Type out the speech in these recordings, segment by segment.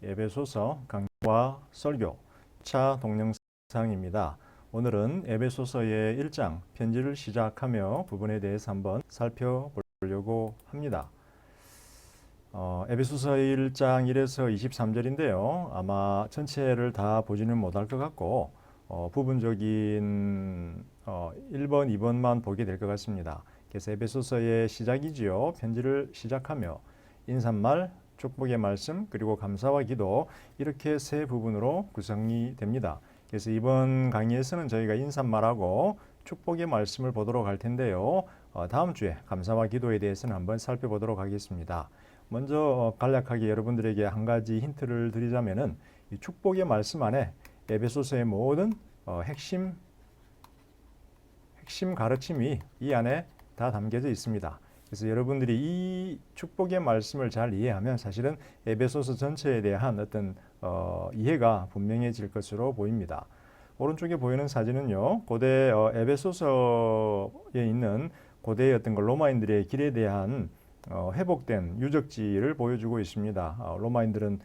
에베소서 강좌와 설교 차 동영상입니다. 오늘은 에베소서의 1장 편지를 시작하며 부분에 대해서 한번 살펴보려고 합니다. 에베소서 1장 1에서 23절인데요. 아마 전체를 다 보지는 못할 것 같고 부분적인 1번, 2번만 보게 될 것 같습니다. 그래서 에베소서의 시작이지요. 편지를 시작하며 인사말, 축복의 말씀, 그리고 감사와 기도, 이렇게 세 부분으로 구성이 됩니다. 그래서 이번 강의에서는 저희가 인사말하고 축복의 말씀을 보도록 할 텐데요. 다음 주에 감사와 기도에 대해서는 한번 살펴보도록 하겠습니다. 먼저 간략하게 여러분들에게 한 가지 힌트를 드리자면은 이 축복의 말씀 안에 에베소서의 모든 핵심 가르침이 이 안에 다 담겨져 있습니다. 그래서 여러분들이 이 축복의 말씀을 잘 이해하면 사실은 에베소서 전체에 대한 어떤 이해가 분명해질 것으로 보입니다. 오른쪽에 보이는 사진은요, 고대 에베소서에 있는 고대의 어떤 로마인들의 길에 대한 회복된 유적지를 보여주고 있습니다. 로마인들은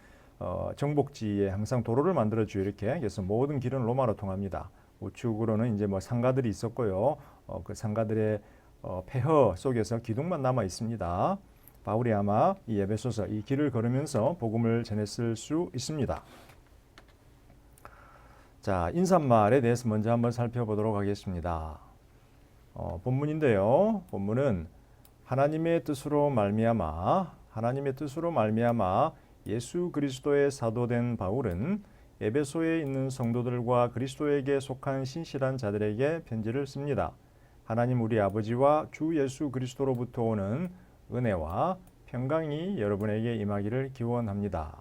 정복지에 항상 도로를 만들어줘요. 이렇게. 그래서 모든 길은 로마로 통합니다. 우측으로는 이제 뭐 상가들이 있었고요. 그 상가들의 폐허 속에서 기둥만 남아 있습니다. 바울이 아마 이 에베소서 이 길을 걸으면서 복음을 전했을 수 있습니다. 자, 인사말에 대해서 먼저 한번 살펴보도록 하겠습니다. 본문인데요. 본문은 하나님의 뜻으로 말미암아 예수 그리스도의 사도된 바울은 에베소에 있는 성도들과 그리스도에게 속한 신실한 자들에게 편지를 씁니다. 하나님 우리 아버지와 주 예수 그리스도로부터 오는 은혜와 평강이 여러분에게 임하기를 기원합니다.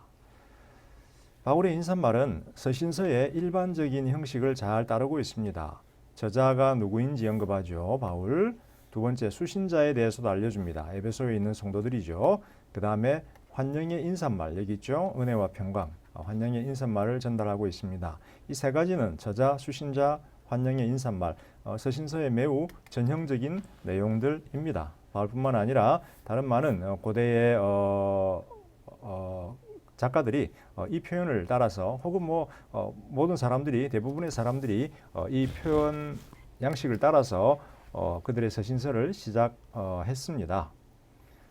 바울의 인사말은 서신서의 일반적인 형식을 잘 따르고 있습니다. 저자가 누구인지 언급하죠. 바울. 두 번째, 수신자에 대해서도 알려줍니다. 에베소에 있는 성도들이죠. 그 다음에 환영의 인사말, 여기 있죠. 은혜와 평강, 환영의 인사말을 전달하고 있습니다. 이 세 가지는 저자, 수신자, 환영의 인사말, 서신서의 매우 전형적인 내용들입니다. 바울뿐만 아니라 다른 많은 고대의 작가들이 이 표현을 따라서 혹은 모든 사람들이, 대부분의 사람들이 이 표현 양식을 따라서 그들의 서신서를 시작했습니다.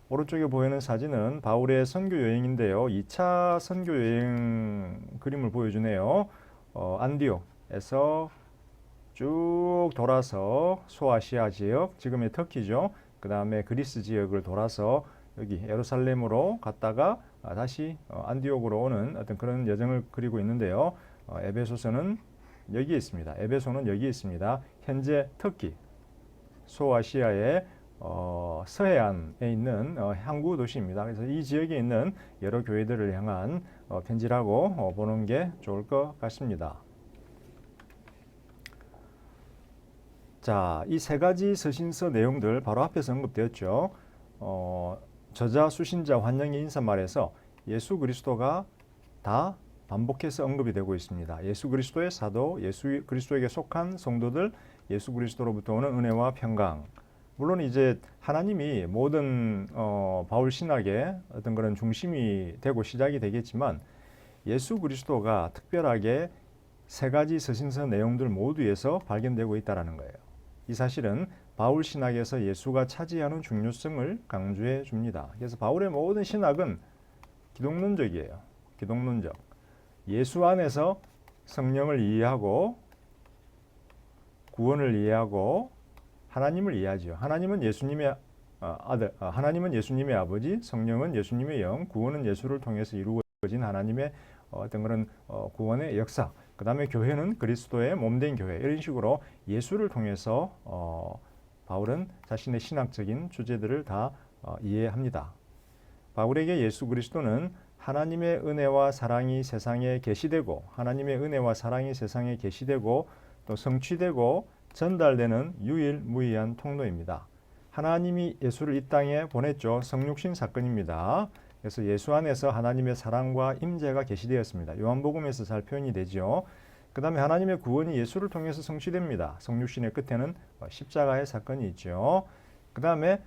오른쪽에 보이는 사진은 바울의 선교 여행인데요. 2차 선교 여행 그림을 보여주네요. 안디옥에서 쭉 돌아서 소아시아 지역, 지금의 터키죠. 그 다음에 그리스 지역을 돌아서 여기 예루살렘으로 갔다가 다시 안디옥으로 오는 어떤 그런 여정을 그리고 있는데요. 에베소서는 여기에 있습니다. 에베소는 여기에 있습니다. 현재 터키, 소아시아의 서해안에 있는 항구 도시입니다. 그래서 이 지역에 있는 여러 교회들을 향한 편지라고 보는 게 좋을 것 같습니다. 자, 이 세 가지 서신서 내용들 바로 앞에서 언급되었죠. 저자, 수신자, 환영의 인사말에서 예수 그리스도가 다 반복해서 언급이 되고 있습니다. 예수 그리스도의 사도, 예수 그리스도에게 속한 성도들, 예수 그리스도로부터 오는 은혜와 평강. 물론 이제 하나님이 모든 바울 신학의 어떤 그런 중심이 되고 시작이 되겠지만 예수 그리스도가 특별하게 세 가지 서신서 내용들 모두에서 발견되고 있다는 거예요. 이 사실은 바울 신학에서 예수가 차지하는 중요성을 강조해 줍니다. 그래서 바울의 모든 신학은 기독론적이에요. 기독론적. 예수 안에서 성령을 이해하고 구원을 이해하고 하나님을 이해하죠. 하나님은 예수님의 아들, 하나님은 예수님의 아버지, 성령은 예수님의 영, 구원은 예수를 통해서 이루어진 하나님의 어떤 그런 구원의 역사. 그 다음에 교회는 그리스도의 몸된 교회. 이런 식으로 예수를 통해서 바울은 자신의 신학적인 주제들을 다 이해합니다. 바울에게 예수 그리스도는 하나님의 은혜와 사랑이 세상에 계시되고 하나님의 은혜와 사랑이 세상에 계시되고 또 성취되고 전달되는 유일무이한 통로입니다. 하나님이 예수를 이 땅에 보냈죠. 성육신 사건입니다. 그래서 예수 안에서 하나님의 사랑과 임재가 계시되었습니다. 요한복음에서 잘 표현이 되죠. 그 다음에 하나님의 구원이 예수를 통해서 성취됩니다. 성육신의 끝에는 십자가의 사건이 있죠. 그 다음에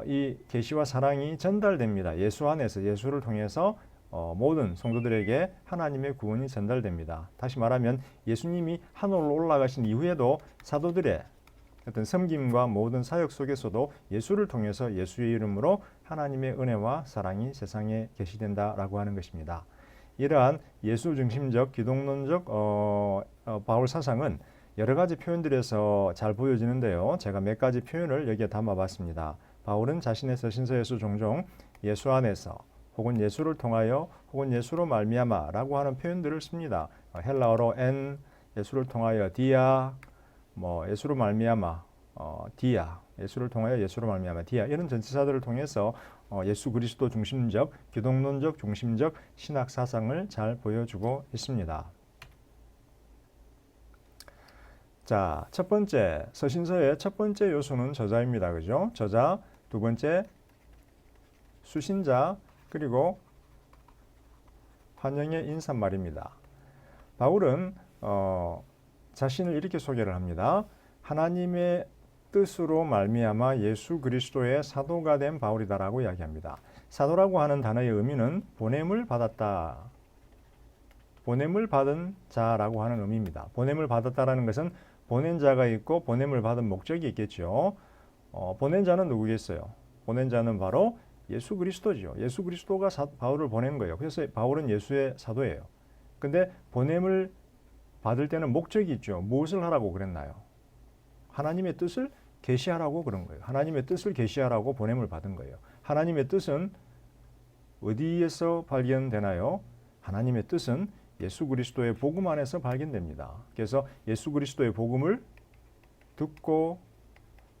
이 계시와 사랑이 전달됩니다. 예수 안에서, 예수를 통해서 모든 성도들에게 하나님의 구원이 전달됩니다. 다시 말하면 예수님이 하늘로 올라가신 이후에도 사도들의 어떤 섬김과 모든 사역 속에서도 예수를 통해서 예수의 이름으로 하나님의 은혜와 사랑이 세상에 계시된다라고 하는 것입니다. 이러한 예수 중심적 기독론적 바울 사상은 여러 가지 표현들에서 잘 보여지는데요. 제가 몇 가지 표현을 여기에 담아봤습니다. 바울은 자신의 서신서에서 종종 예수 안에서 혹은 예수를 통하여 혹은 예수로 말미암아라고 하는 표현들을 씁니다. 헬라어로 엔, 예수를 통하여 디아, 예수로 말미암아, 디아, 예수를 통하여 예수로 말미암아 디아 이런 전치사들을 통해서 예수 그리스도 중심적 기독론적 중심적 신학 사상을 잘 보여주고 있습니다. 자, 첫 번째 서신서의 첫 번째 요소는 저자입니다. 그죠? 저자, 두 번째 수신자, 그리고 환영의 인사말입니다. 바울은 자신을 이렇게 소개를 합니다. 하나님의 뜻으로 말미암아 예수 그리스도의 사도가 된 바울이다라고 이야기합니다. 사도라고 하는 단어의 의미는 보냄을 받았다, 보냄을 받은 자라고 하는 의미입니다. 보냄을 받았다라는 것은 보낸 자가 있고 보냄을 받은 목적이 있겠죠. 보낸 자는 누구겠어요? 보낸 자는 바로 예수 그리스도죠. 예수 그리스도가 바울을 보낸 거예요. 그래서 바울은 예수의 사도예요. 근데 보냄을 받을 때는 목적이 있죠. 무엇을 하라고 그랬나요? 하나님의 뜻을 계시하라고 그런 거예요. 하나님의 뜻을 계시하라고 보냄을 받은 거예요. 하나님의 뜻은 어디에서 발견되나요? 하나님의 뜻은 예수 그리스도의 복음 안에서 발견됩니다. 그래서 예수 그리스도의 복음을 듣고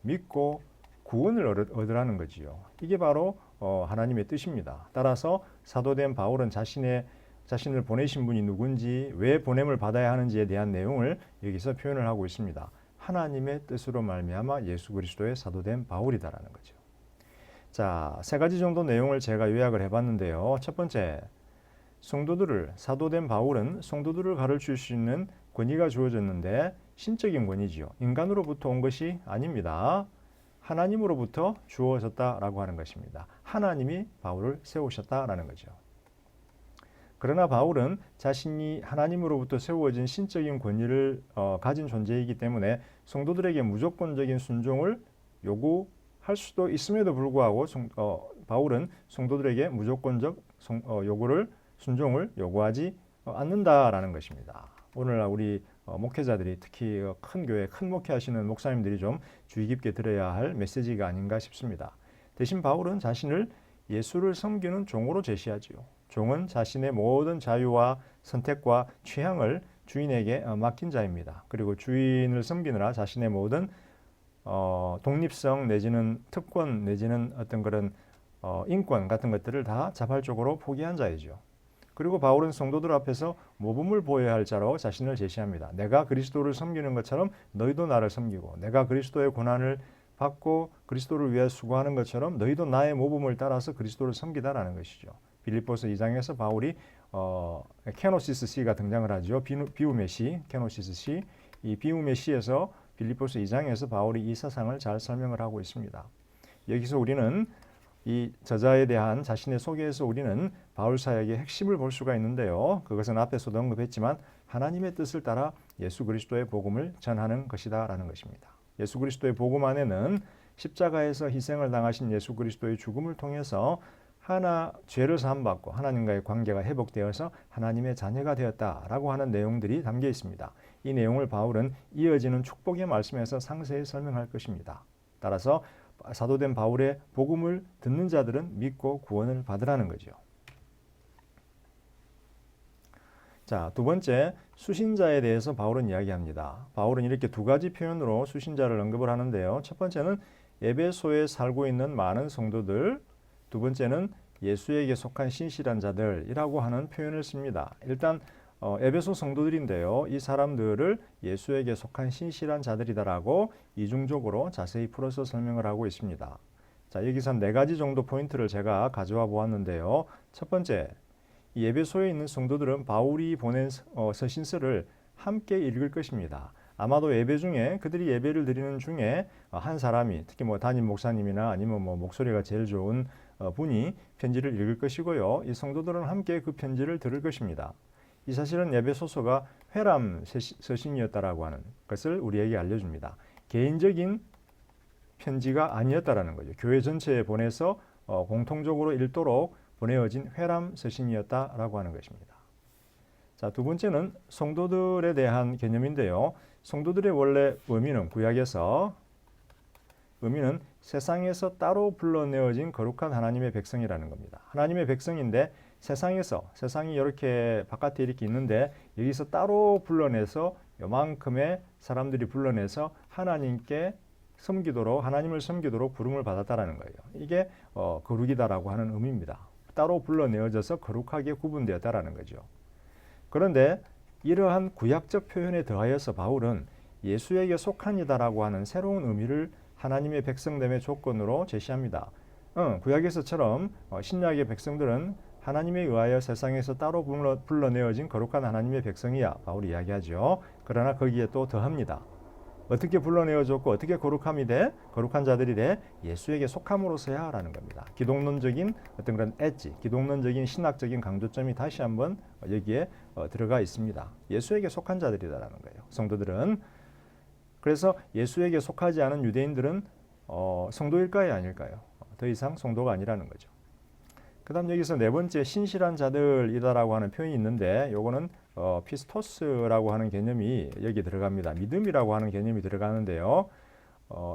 믿고 구원을 얻으라는 거지요. 이게 바로 하나님의 뜻입니다. 따라서 사도된 바울은 자신을 보내신 분이 누군지, 왜 보냄을 받아야 하는지에 대한 내용을 여기서 표현을 하고 있습니다. 하나님의 뜻으로 말미암아 예수 그리스도의 사도된 바울이다라는 거죠. 자, 세 가지 정도 내용을 제가 요약을 해봤는데요. 첫 번째, 사도된 바울은 성도들을 가르칠 수 있는 권위가 주어졌는데 신적인 권위지요. 인간으로부터 온 것이 아닙니다. 하나님으로부터 주어졌다라고 하는 것입니다. 하나님이 바울을 세우셨다라는 거죠. 그러나 바울은 자신이 하나님으로부터 세워진 신적인 권위를 가진 존재이기 때문에 성도들에게 무조건적인 순종을 요구할 수도 있음에도 불구하고 바울은 성도들에게 무조건적 순종을 요구하지 않는다라는 것입니다. 오늘날 우리 목회자들이 특히 큰 교회, 큰 목회하시는 목사님들이 좀 주의 깊게 들어야 할 메시지가 아닌가 싶습니다. 대신 바울은 자신을 예수를 섬기는 종으로 제시하지요. 종은 자신의 모든 자유와 선택과 취향을 주인에게 맡긴 자입니다. 그리고 주인을 섬기느라 자신의 모든 독립성 내지는 특권 내지는 어떤 그런 인권 같은 것들을 다 자발적으로 포기한 자이죠. 그리고 바울은 성도들 앞에서 모범을 보여야 할 자로 자신을 제시합니다. 내가 그리스도를 섬기는 것처럼 너희도 나를 섬기고, 내가 그리스도의 고난을 받고 그리스도를 위해 수고하는 것처럼 너희도 나의 모범을 따라서 그리스도를 섬기다라는 것이죠. 빌립보서 2장에서 바울이 케노시스 시가 등장을 하죠. 비움의 시, 케노시스 시. 이 비움의 시에서 빌립보서 2장에서 바울이 이 사상을 잘 설명을 하고 있습니다. 여기서 우리는 이 저자에 대한 자신의 소개에서 우리는 바울 사역의 핵심을 볼 수가 있는데요. 그것은 앞에서도 언급했지만 하나님의 뜻을 따라 예수 그리스도의 복음을 전하는 것이다라는 것입니다. 예수 그리스도의 복음 안에는 십자가에서 희생을 당하신 예수 그리스도의 죽음을 통해서 죄를 사함받고 하나님과의 관계가 회복되어서 하나님의 자녀가 되었다라고 하는 내용들이 담겨 있습니다. 이 내용을 바울은 이어지는 축복의 말씀에서 상세히 설명할 것입니다. 따라서 사도된 바울의 복음을 듣는 자들은 믿고 구원을 받으라는 거죠. 자, 두 번째, 수신자에 대해서 바울은 이야기합니다. 바울은 이렇게 두 가지 표현으로 수신자를 언급을 하는데요. 첫 번째는 에베소에 살고 있는 많은 성도들, 두 번째는 예수에게 속한 신실한 자들이라고 하는 표현을 씁니다. 일단 에베소 성도들인데요. 이 사람들을 예수에게 속한 신실한 자들이다라고 이중적으로 자세히 풀어서 설명을 하고 있습니다. 자, 여기서 네 가지 정도 포인트를 제가 가져와 보았는데요. 첫 번째, 이 에베소에 있는 성도들은 바울이 보낸 서신서를 함께 읽을 것입니다. 아마도 예배 중에 그들이 예배를 드리는 중에 한 사람이 특히 담임 목사님이나 아니면 목소리가 제일 좋은 분이 편지를 읽을 것이고요. 이 성도들은 함께 그 편지를 들을 것입니다. 이 사실은 에베소서가 회람 서신이었다라고 하는 것을 우리에게 알려줍니다. 개인적인 편지가 아니었다라는 거죠. 교회 전체에 보내서 공통적으로 읽도록 보내어진 회람 서신이었다라고 하는 것입니다. 자, 두 번째는 성도들에 대한 개념인데요. 성도들의 원래 의미는 구약에서 의미는 세상에서 따로 불러내어진 거룩한 하나님의 백성이라는 겁니다. 하나님의 백성인데 세상이 이렇게 바깥에 이렇게 있는데 여기서 따로 불러내서 요만큼의 사람들이 불러내서 하나님께 섬기도록 하나님을 섬기도록 부름을 받았다라는 거예요. 이게 거룩이다라고 하는 의미입니다. 따로 불러내어져서 거룩하게 구분되었다라는 거죠. 그런데 이러한 구약적 표현에 더하여서 바울은 예수에게 속한 이다라고 하는 새로운 의미를 하나님의 백성됨의 조건으로 제시합니다. 구약에서처럼 신약의 백성들은 하나님에 의하여 세상에서 따로 불러내어진 거룩한 하나님의 백성이야 바울이 이야기하죠. 그러나 거기에 또 더합니다. 어떻게 불러내어졌고 어떻게 거룩함이 돼? 거룩한 자들이 돼? 예수에게 속함으로써야 라는 겁니다. 기독론적인 어떤 그런 엣지, 기독론적인 신학적인 강조점이 다시 한번 여기에 들어가 있습니다. 예수에게 속한 자들이다라는 거예요. 성도들은. 그래서 예수에게 속하지 않은 유대인들은 성도일까요? 아닐까요? 더 이상 성도가 아니라는 거죠. 그 다음 여기서 네 번째 신실한 자들이다라고 하는 표현이 있는데 요거는 피스토스라고 하는 개념이 여기 들어갑니다. 믿음이라고 하는 개념이 들어가는데요.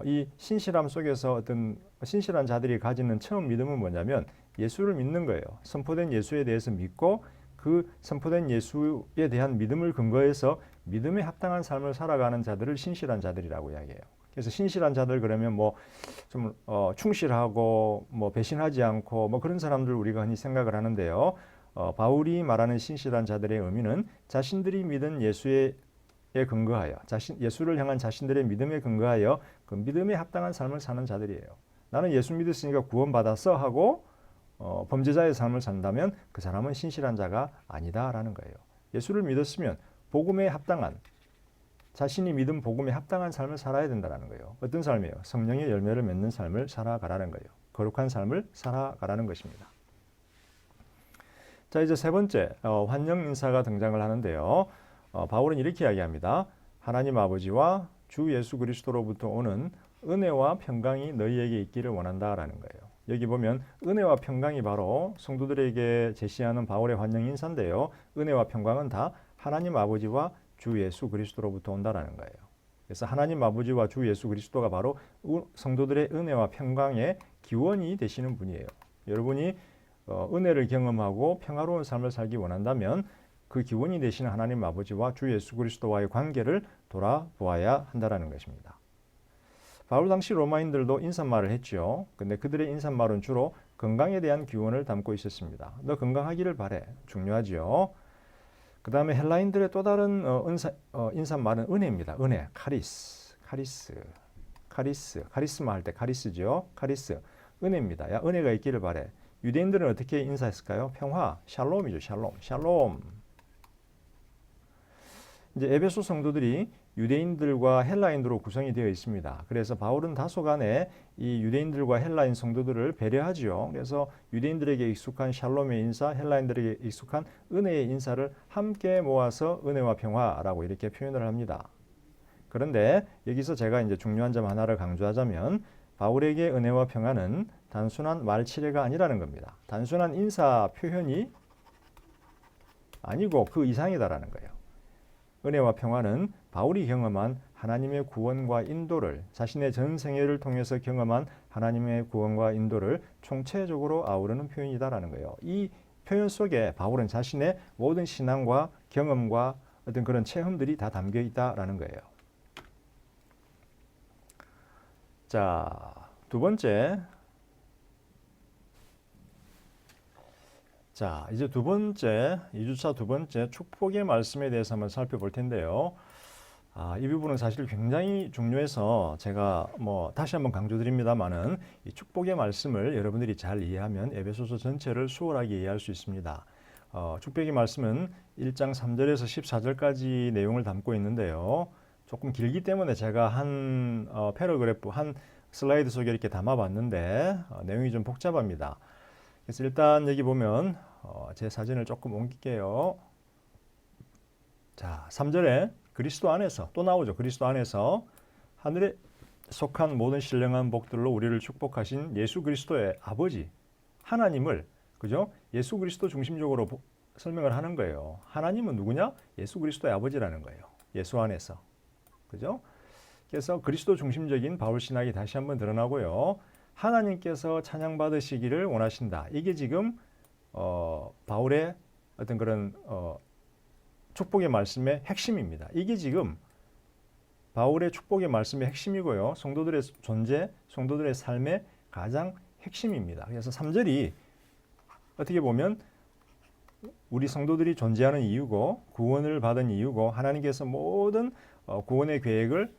이 신실함 속에서 어떤 신실한 자들이 가지는 처음 믿음은 뭐냐면 예수를 믿는 거예요. 선포된 예수에 대해서 믿고 그 선포된 예수에 대한 믿음을 근거해서 믿음에 합당한 삶을 살아가는 자들을 신실한 자들이라고 이야기해요. 그래서 신실한 자들 그러면 뭐 좀 충실하고 뭐 배신하지 않고 뭐 그런 사람들 우리가 흔히 생각을 하는데요. 바울이 말하는 신실한 자들의 의미는 자신들이 믿은 예수에 근거하여 예수를 향한 자신들의 믿음에 근거하여 그 믿음에 합당한 삶을 사는 자들이에요. 나는 예수 믿었으니까 구원받았어 하고 범죄자의 삶을 산다면 그 사람은 신실한 자가 아니다라는 거예요. 예수를 믿었으면 복음에 합당한 자신이 믿은 복음에 합당한 삶을 살아야 된다는 거예요. 어떤 삶이에요? 성령의 열매를 맺는 삶을 살아가라는 거예요. 거룩한 삶을 살아가라는 것입니다. 자, 이제 세 번째 환영 인사가 등장을 하는데요. 바울은 이렇게 이야기합니다. 하나님 아버지와 주 예수 그리스도로부터 오는 은혜와 평강이 너희에게 있기를 원한다라는 거예요. 여기 보면 은혜와 평강이 바로 성도들에게 제시하는 바울의 환영 인사인데요. 은혜와 평강은 다 하나님 아버지와 주 예수 그리스도로부터 온다라는 거예요. 그래서 하나님 아버지와 주 예수 그리스도가 바로 성도들의 은혜와 평강의 기원이 되시는 분이에요. 여러분이 은혜를 경험하고 평화로운 삶을 살기 원한다면 그 기원이 되시는 하나님 아버지와 주 예수 그리스도와의 관계를 돌아보아야 한다라는 것입니다. 바울 당시 로마인들도 인사말을 했죠. 근데 그들의 인사말은 주로 건강에 대한 기원을 담고 있었습니다. 너 건강하기를 바래. 중요하죠. 그 다음에 헬라인들의 또 다른 인사말은 은혜입니다. 은혜, 카리스마 할 때 카리스죠. 카리스, 은혜입니다. 야, 은혜가 있기를 바래. 유대인들은 어떻게 인사했을까요? 평화, 샬롬이죠. 샬롬. 이제 에베소 성도들이 유대인들과 헬라인으로 구성이 되어 있습니다. 그래서 바울은 다소간에 이 유대인들과 헬라인 성도들을 배려하지요. 그래서 유대인들에게 익숙한 샬롬의 인사, 헬라인들에게 익숙한 은혜의 인사를 함께 모아서 은혜와 평화라고 이렇게 표현을 합니다. 그런데 여기서 제가 이제 중요한 점 하나를 강조하자면 바울에게 은혜와 평화는 단순한 말치레가 아니라는 겁니다. 단순한 인사 표현이 아니고 그 이상이다라는 거예요. 은혜와 평화는 바울이 경험한 하나님의 구원과 인도를 자신의 전 생애를 통해서 경험한 하나님의 구원과 인도를 총체적으로 아우르는 표현이다라는 거예요. 이 표현 속에 바울은 자신의 모든 신앙과 경험과 어떤 그런 체험들이 다 담겨 있다라는 거예요. 자, 두 번째. 자, 이제 두 번째, 2주차 두 번째 축복의 말씀에 대해서 한번 살펴볼 텐데요. 이 부분은 사실 굉장히 중요해서 제가 다시 한번 강조드립니다만은 이 축복의 말씀을 여러분들이 잘 이해하면 에베소서 전체를 수월하게 이해할 수 있습니다. 축복의 말씀은 1장 3절에서 14절까지 내용을 담고 있는데요. 조금 길기 때문에 제가 한 패러그래프, 한 슬라이드 속에 이렇게 담아봤는데 내용이 좀 복잡합니다. 그래서 일단 여기 보면 제 사진을 조금 옮길게요. 자, 3절에 그리스도 안에서 또 나오죠. 그리스도 안에서 하늘에 속한 모든 신령한 복들로 우리를 축복하신 예수 그리스도의 아버지 하나님을, 그죠? 예수 그리스도 중심적으로 설명을 하는 거예요. 하나님은 누구냐? 예수 그리스도의 아버지라는 거예요. 예수 안에서. 그죠? 그래서 그리스도 중심적인 바울 신학이 다시 한번 드러나고요. 하나님께서 찬양받으시기를 원하신다. 이게 지금 바울의 어떤 그런 축복의 말씀의 핵심입니다. 이게 지금 바울의 축복의 말씀의 핵심이고요. 성도들의 존재, 성도들의 삶의 가장 핵심입니다. 그래서 3절이 어떻게 보면 우리 성도들이 존재하는 이유고 구원을 받은 이유고 하나님께서 모든 구원의 계획을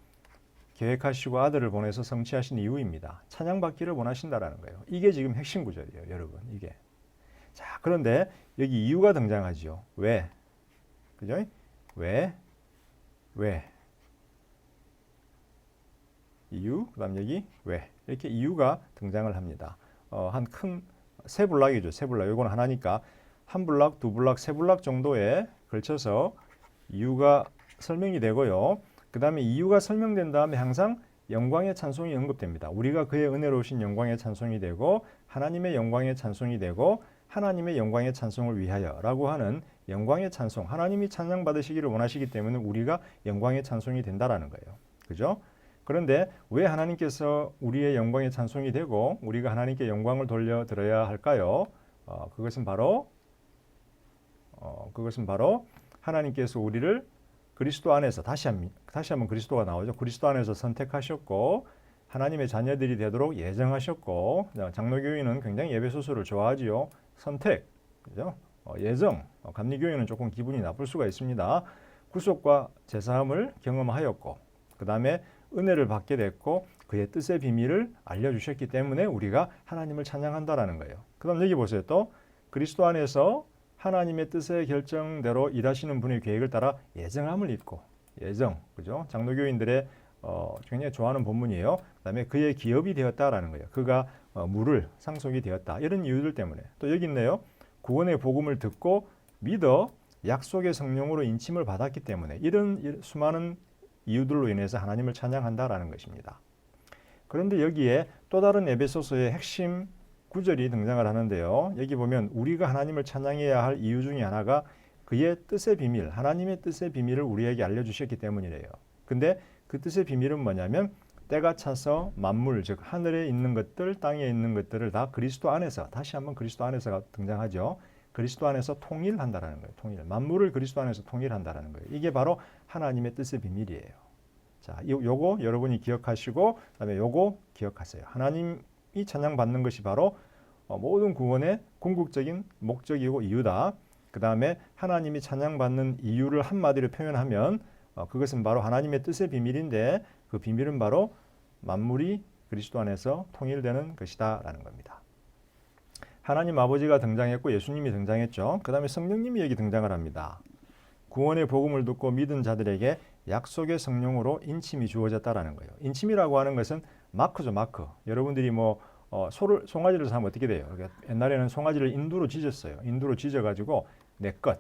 계획하시고 아들을 보내서 성취하신 이유입니다. 찬양받기를 원하신다라는 거예요. 이게 지금 핵심 구절이에요, 여러분. 이게. 자, 그런데 여기 이유가 등장하죠. 왜? 그죠? 왜? 이유, 그다음 여기 왜? 이렇게 이유가 등장을 합니다. 한 큰 세 블락이죠. 세 블락. 이건 하나니까 한 블락, 두 블락, 세 블락 정도에 걸쳐서 이유가 설명이 되고요. 그다음에 이유가 설명된 다음에 항상 영광의 찬송이 언급됩니다. 우리가 그의 은혜로우신 영광의 찬송이 되고 하나님의 영광의 찬송이 되고 하나님의 영광의 찬송을 위하여라고 하는 영광의 찬송, 하나님이 찬양 받으시기를 원하시기 때문에 우리가 영광의 찬송이 된다라는 거예요. 그죠? 그런데 왜 하나님께서 우리의 영광의 찬송이 되고 우리가 하나님께 영광을 돌려드려야 할까요? 그것은 바로 하나님께서 우리를 그리스도 안에서 다시 한번 그리스도가 나오죠. 그리스도 안에서 선택하셨고 하나님의 자녀들이 되도록 예정하셨고, 장로교인은 굉장히 예배소서를 좋아하지요. 선택, 그죠? 예정, 감리교인은 조금 기분이 나쁠 수가 있습니다. 구속과 제사함을 경험하였고, 그 다음에 은혜를 받게 됐고 그의 뜻의 비밀을 알려주셨기 때문에 우리가 하나님을 찬양한다라는 거예요. 그 다음 여기 보세요. 또 그리스도 안에서 하나님의 뜻의 결정대로 일하시는 분의 계획을 따라 예정함을 입고, 예정, 그죠? 장로교인들의 굉장히 좋아하는 본문이에요. 그다음에 그의 기업이 되었다라는 거예요. 그가 물을 상속이 되었다. 이런 이유들 때문에. 또 여기 있네요. 구원의 복음을 듣고 믿어 약속의 성령으로 인침을 받았기 때문에 이런 수많은 이유들로 인해서 하나님을 찬양한다라는 것입니다. 그런데 여기에 또 다른 에베소서의 핵심 구절이 등장을 하는데요. 여기 보면 우리가 하나님을 찬양해야 할 이유 중에 하나가 그의 뜻의 비밀, 하나님의 뜻의 비밀을 우리에게 알려주셨기 때문이래요. 근데 그 뜻의 비밀은 뭐냐면 때가 차서 만물, 즉 하늘에 있는 것들, 땅에 있는 것들을 다 그리스도 안에서, 다시 한번 그리스도 안에서가 등장하죠. 그리스도 안에서 통일한다라는 거예요. 통일. 만물을 그리스도 안에서 통일한다라는 거예요. 이게 바로 하나님의 뜻의 비밀이에요. 자, 요거 여러분이 기억하시고 그다음에 요거 기억하세요. 하나님이 찬양받는 것이 바로 모든 구원의 궁극적인 목적이고 이유다. 그다음에 하나님이 찬양받는 이유를 한마디로 표현하면 그것은 바로 하나님의 뜻의 비밀인데 그 비밀은 바로 만물이 그리스도 안에서 통일되는 것이다라는 겁니다. 하나님 아버지가 등장했고 예수님이 등장했죠. 그 다음에 성령님이 여기 등장을 합니다. 구원의 복음을 듣고 믿은 자들에게 약속의 성령으로 인침이 주어졌다라는 거예요. 인침이라고 하는 것은 마크죠, 마크. 여러분들이 송아지를 사면 어떻게 돼요? 옛날에는 송아지를 인두로 찢었어요. 인두로 찢어가지고 내 것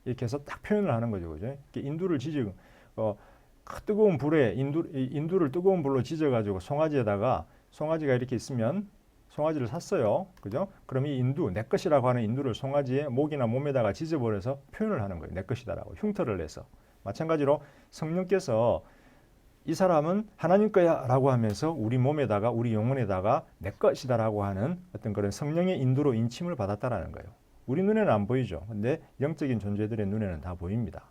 이렇게 해서 딱 표현을 하는 거죠, 그죠? 인두를 찢어 뜨거운 불에 인두를 뜨거운 불로 찢어가지고 송아지가 이렇게 있으면 송아지를 샀어요. 그죠? 그럼 이 인두, 내 것이라고 하는 인두를 송아지의 목이나 몸에다가 찢어버려서 표현을 하는 거예요. 내 것이다라고 흉터를 내서. 마찬가지로 성령께서 이 사람은 하나님 거야 라고 하면서 우리 몸에다가 우리 영혼에다가 내 것이다라고 하는 어떤 그런 성령의 인도로 인침을 받았다라는 거예요. 우리 눈에는 안 보이죠. 근데 영적인 존재들의 눈에는 다 보입니다.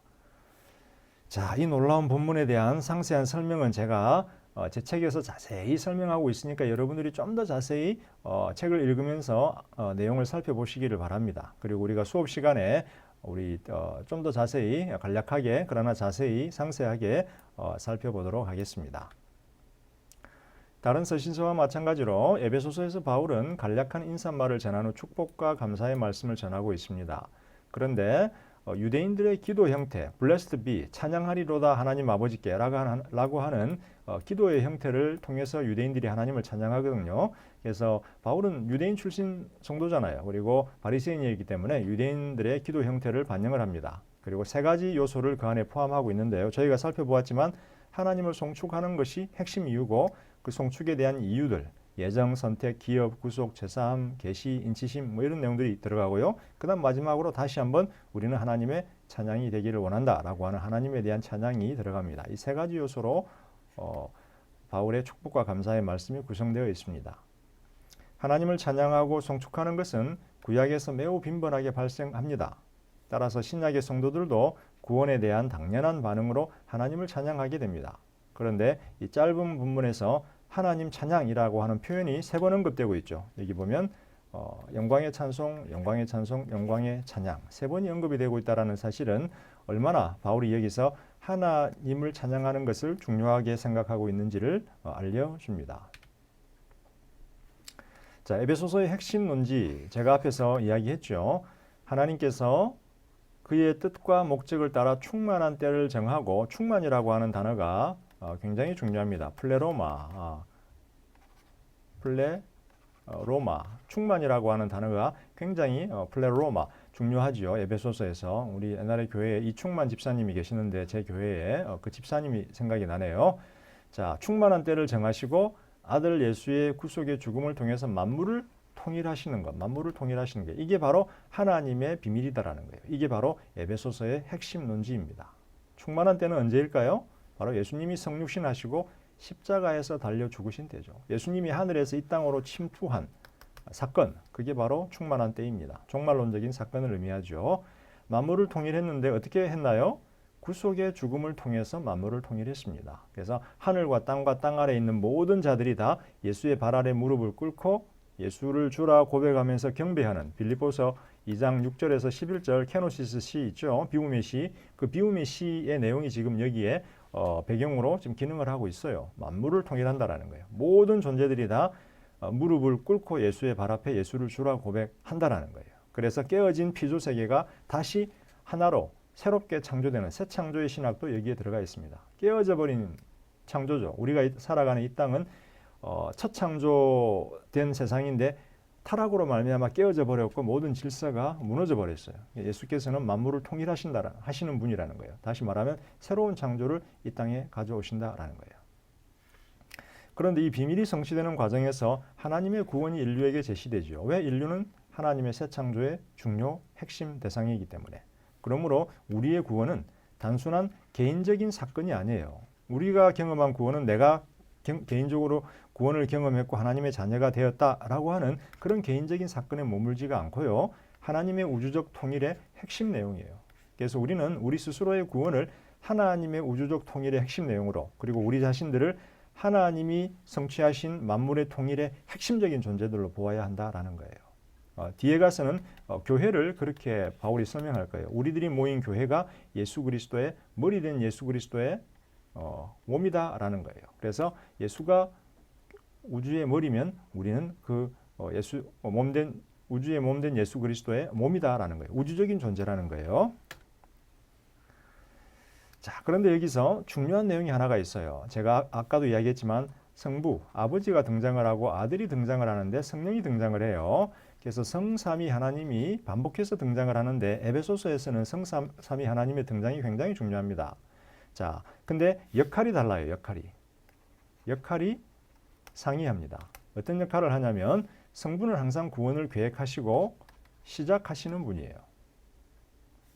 자, 이 놀라운 본문에 대한 상세한 설명은 제가 제 책에서 자세히 설명하고 있으니까 여러분들이 좀 더 자세히 책을 읽으면서 내용을 살펴보시기를 바랍니다. 그리고 우리가 수업 시간에 좀 더 자세히 간략하게 그러나 자세히 상세하게 살펴보도록 하겠습니다. 다른 서신서와 마찬가지로 에베소서에서 바울은 간략한 인사말을 전한 후 축복과 감사의 말씀을 전하고 있습니다. 그런데 유대인들의 기도 형태, blessed be, 찬양하리로다 하나님 아버지께 라고 하는 기도의 형태를 통해서 유대인들이 하나님을 찬양하거든요. 그래서 바울은 유대인 출신 성도잖아요. 그리고 바리새인이기 때문에 유대인들의 기도 형태를 반영을 합니다. 그리고 세 가지 요소를 그 안에 포함하고 있는데요. 저희가 살펴보았지만 하나님을 송축하는 것이 핵심 이유고 그 송축에 대한 이유들, 예정, 선택, 기업, 구속, 제사함, 계시, 인치심 뭐 이런 내용들이 들어가고요. 그 다음 마지막으로 다시 한번 우리는 하나님의 찬양이 되기를 원한다라고 하는 하나님에 대한 찬양이 들어갑니다. 이 세 가지 요소로 바울의 축복과 감사의 말씀이 구성되어 있습니다. 하나님을 찬양하고 송축하는 것은 구약에서 매우 빈번하게 발생합니다. 따라서 신약의 성도들도 구원에 대한 당연한 반응으로 하나님을 찬양하게 됩니다. 그런데 이 짧은 본문에서 하나님 찬양이라고 하는 표현이 3번 언급되고 있죠. 여기 보면 영광의 찬송, 영광의 찬송, 영광의 찬양 3번이 언급이 되고 있다는 사실은 얼마나 바울이 여기서 하나님을 찬양하는 것을 중요하게 생각하고 있는지를 알려줍니다. 자, 에베소서의 핵심 논지 제가 앞에서 이야기했죠. 하나님께서 그의 뜻과 목적을 따라 충만한 때를 정하고 충만이라고 하는 단어가 굉장히 중요합니다. 플레로마, 충만이라고 하는 단어가 굉장히 플레로마 중요하지요. 에베소서에서 우리 옛날에 교회에 이충만 집사님이 계시는데 제 교회에 그 집사님이 생각이 나네요. 자, 충만한 때를 정하시고 아들 예수의 구속의 죽음을 통해서 만물을 통일하시는 것, 만물을 통일하시는 게 이게 바로 하나님의 비밀이다라는 거예요. 이게 바로 에베소서의 핵심 논지입니다. 충만한 때는 언제일까요? 바로 예수님이 성육신하시고 십자가에서 달려 죽으신 때죠. 예수님이 하늘에서 이 땅으로 침투한 사건, 그게 바로 충만한 때입니다. 종말론적인 사건을 의미하죠. 만물을 통일했는데 어떻게 했나요? 구속의 죽음을 통해서 만물을 통일했습니다. 그래서 하늘과 땅 아래에 있는 모든 자들이 다 예수의 발 아래 무릎을 꿇고 예수를 주라 고백하면서 경배하는 빌립보서 2장 6절에서 11절 케노시스 시 있죠. 비움의 시. 그 비움의 시의 내용이 지금 여기에 배경으로 지금 기능을 하고 있어요. 만물을 통일한다라는 거예요. 모든 존재들이 다 무릎을 꿇고 예수의 발 앞에 예수를 주라 고백한다라는 거예요. 그래서 깨어진 피조 세계가 다시 하나로 새롭게 창조되는 새 창조의 신학도 여기에 들어가 있습니다. 깨어져 버린 창조죠. 우리가 살아가는 이 땅은 첫 창조된 세상인데 타락으로 말미암아 깨어져 버렸고 모든 질서가 무너져 버렸어요. 예수께서는 만물을 통일하시는 분이라는 거예요. 다시 말하면 새로운 창조를 이 땅에 가져오신다라는 거예요. 그런데 이 비밀이 성취되는 과정에서 하나님의 구원이 인류에게 제시되죠. 왜? 인류는 하나님의 새 창조의 중요 핵심 대상이기 때문에. 그러므로 우리의 구원은 단순한 개인적인 사건이 아니에요. 우리가 경험한 구원은 내가 개인적으로 구원을 경험했고 하나님의 자녀가 되었다라고 하는 그런 개인적인 사건에 머물지가 않고요. 하나님의 우주적 통일의 핵심 내용이에요. 그래서 우리는 우리 스스로의 구원을 하나님의 우주적 통일의 핵심 내용으로 그리고 우리 자신들을 하나님이 성취하신 만물의 통일의 핵심적인 존재들로 보아야 한다라는 거예요. 뒤에 가서는 교회를 그렇게 바울이 설명할 거예요. 우리들이 모인 교회가 예수 그리스도의 머리된 예수 그리스도의 몸이다라는 거예요. 그래서 예수가 우주의 머리면 우리는 그 우주의 몸된 예수 그리스도의 몸이다라는 거예요. 우주적인 존재라는 거예요. 자, 그런데 여기서 중요한 내용이 하나가 있어요. 제가 아까도 이야기했지만 성부, 아버지가 등장을 하고 아들이 등장을 하는데 성령이 등장을 해요. 그래서 성삼위 하나님이 반복해서 등장을 하는데 에베소서에서는 성삼위 하나님의 등장이 굉장히 중요합니다. 자, 근데 역할이 달라요. 역할이 상이합니다. 어떤 역할을 하냐면 성부는 항상 구원을 계획하시고 시작하시는 분이에요.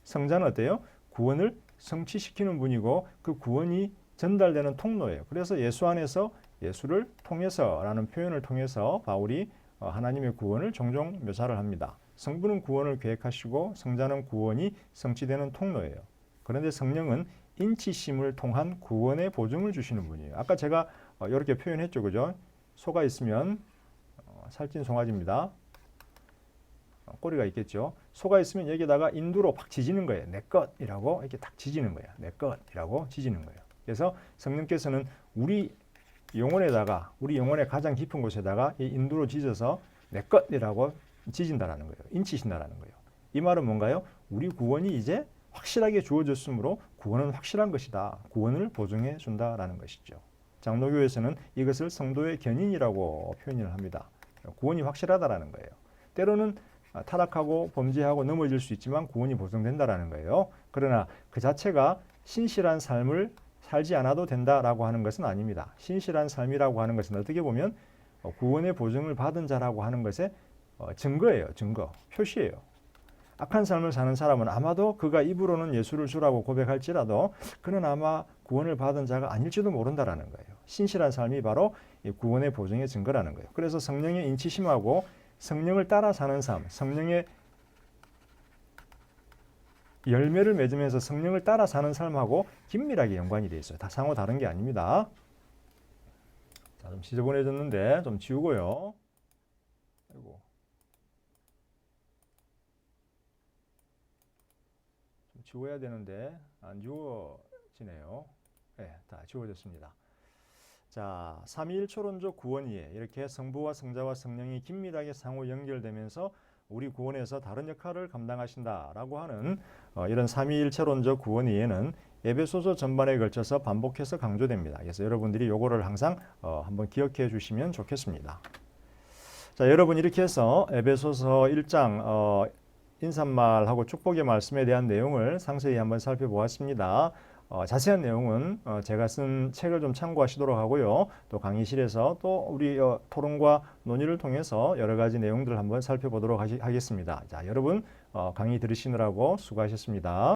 성자는 어때요? 구원을 성취시키는 분이고 그 구원이 전달되는 통로예요. 그래서 예수 안에서 예수를 통해서라는 표현을 통해서 바울이 하나님의 구원을 종종 묘사를 합니다. 성부는 구원을 계획하시고 성자는 구원이 성취되는 통로예요. 그런데 성령은 인치심을 통한 구원의 보증을 주시는 분이에요. 아까 제가 이렇게 표현했죠. 그죠? 소가 있으면 살찐 송아지입니다. 꼬리가 있겠죠. 소가 있으면 여기다가 인두로 팍 지지는 거예요. 내 것이라고 이렇게 딱 지지는 거예요. 내 것이라고 지지는 거예요. 그래서 성령께서는 우리 영혼의 가장 깊은 곳에다가 이 인두로 지져서 내 것이라고 지진다라는 거예요. 인치신다라는 거예요. 이 말은 뭔가요? 우리 구원이 이제 확실하게 주어졌으므로 구원은 확실한 것이다. 구원을 보증해 준다라는 것이죠. 장로교에서는 이것을 성도의 견인이라고 표현을 합니다. 구원이 확실하다라는 거예요. 때로는 타락하고 범죄하고 넘어질 수 있지만 구원이 보증된다라는 거예요. 그러나 그 자체가 신실한 삶을 살지 않아도 된다라고 하는 것은 아닙니다. 신실한 삶이라고 하는 것은 어떻게 보면 구원의 보증을 받은 자라고 하는 것의 증거예요. 증거, 표시예요. 악한 삶을 사는 사람은 아마도 그가 입으로는 예수를 주라고 고백할지라도 그는 아마 구원을 받은 자가 아닐지도 모른다라는 거예요. 신실한 삶이 바로 이 구원의 보증의 증거라는 거예요. 그래서 성령의 인치심하고 성령을 따라 사는 삶, 성령의 열매를 맺으면서 성령을 따라 사는 삶하고 긴밀하게 연관이 되어 있어요. 다 상호 다른 게 아닙니다. 자, 좀 지저분해졌는데 좀 지우고요. 아이고. 좀 지워야 되는데 안 지워지네요. 네, 다 지워졌습니다. 자, 삼위일초론적 구원이에 이렇게 성부와 성자와 성령이 긴밀하게 상호 연결되면서 우리 구원에서 다른 역할을 감당하신다라고 하는 이런 삼위일체론적 구원이에는 에베소서 전반에 걸쳐서 반복해서 강조됩니다. 그래서 여러분들이 요거를 항상 한번 기억해 주시면 좋겠습니다. 자, 여러분 이렇게 해서 에베소서 1장 인사말하고 축복의 말씀에 대한 내용을 상세히 한번 살펴보았습니다. 자세한 내용은 제가 쓴 책을 좀 참고하시도록 하고요. 또 강의실에서 또 우리 토론과 논의를 통해서 여러 가지 내용들을 한번 살펴보도록 하겠습니다. 자, 여러분 강의 들으시느라고 수고하셨습니다.